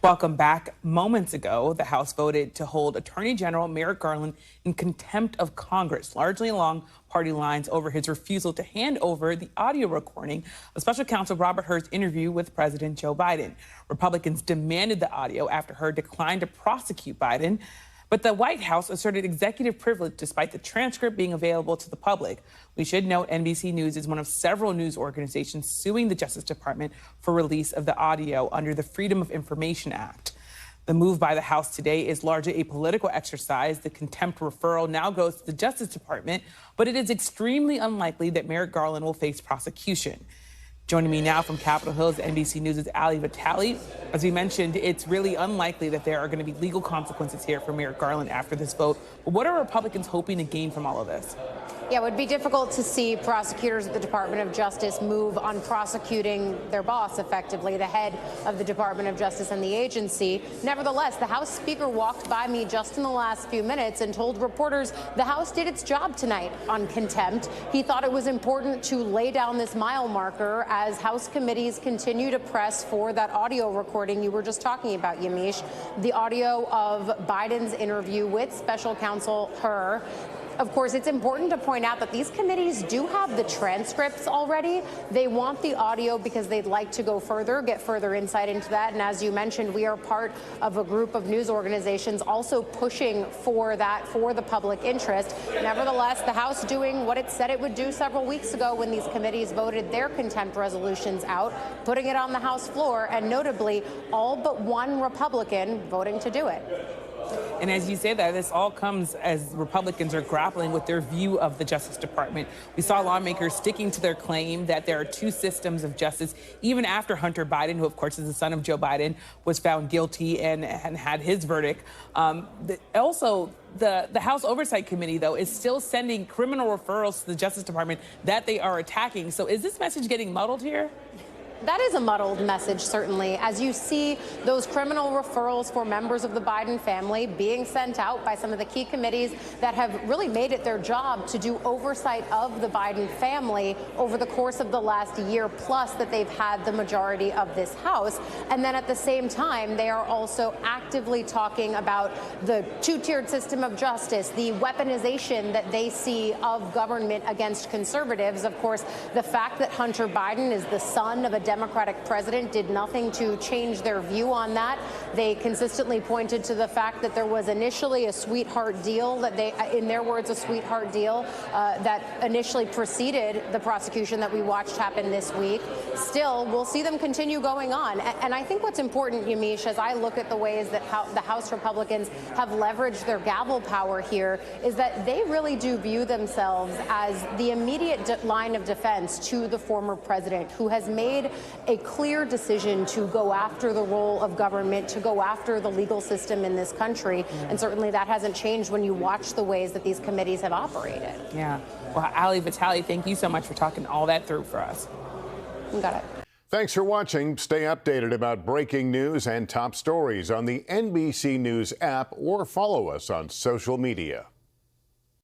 Welcome back. Moments ago, the House voted to hold Attorney General Merrick Garland in contempt of Congress, largely along party lines over his refusal to hand over the audio recording of Special Counsel Robert Hur's interview with President Joe Biden. Republicans demanded the audio after Hur declined to prosecute Biden. But the White House asserted executive privilege despite the transcript being available to the public. We should note NBC News is one of several news organizations suing the Justice Department for release of the audio under the Freedom of Information Act. The move by the House today is largely a political exercise. The contempt referral now goes to the Justice Department, but it is extremely unlikely that Merrick Garland will face prosecution. Joining me now from Capitol Hill's NBC News is Vitali. As we mentioned, it's really unlikely that there are going to be legal consequences here for Merrick Garland after this vote. But what are Republicans hoping to gain from all of this? Yeah, it would be difficult to see prosecutors at the Department of Justice move on prosecuting their boss, effectively, the head of the Department of Justice and the agency. Nevertheless, the House Speaker walked by me just in the last few minutes and told reporters the House did its job tonight on contempt. He thought it was important to lay down this mile marker as House committees continue to press for that audio recording you were just talking about, Yamiche, the audio of Biden's interview with Special Counsel Hur. Of course, it's important to point out that these committees do have the transcripts already. They want the audio because they'd like to go further, get further insight into that. And as you mentioned, we are part of a group of news organizations also pushing for that for the public interest. Nevertheless, the House doing what it said it would do several weeks ago when these committees voted their contempt resolutions out, putting it on the House floor, and notably all but one Republican voting to do it. And as you say that, this all comes as Republicans are grappling with their view of the Justice Department. We saw lawmakers sticking to their claim that there are two systems of justice, even after Hunter Biden, who of course is the son of Joe Biden, was found guilty and had his verdict. Also, the House Oversight Committee, though, is still sending criminal referrals to the Justice Department that they are attacking. So is this message getting muddled here? That is a muddled message, certainly, as you see those criminal referrals for members of the Biden family being sent out by some of the key committees that have really made it their job to do oversight of the Biden family over the course of the last year plus that they've had the majority of this House. And then at the same time, they are also actively talking about the two-tiered system of justice, the weaponization that they see of government against conservatives. Of course, the fact that Hunter Biden is the son of a Democratic president did nothing to change their view on that. They consistently pointed to the fact that there was initially a sweetheart deal that they, in their words, a sweetheart deal that initially preceded the prosecution that we watched happen this week. Still, we'll see them continue going on. And I think what's important, Yamiche, as I look at the ways that the House Republicans have leveraged their gavel power here, is that they really do view themselves as the immediate line of defense to the former president, who has made a clear decision to go after the role of government, to go after the legal system in this country. And certainly that hasn't changed when you watch the ways that these committees have operated. Yeah. Well, Vitali, thank you so much for talking all that through for us. You got it. Thanks for watching. Stay updated about breaking news and top stories on the NBC News app or follow us on social media.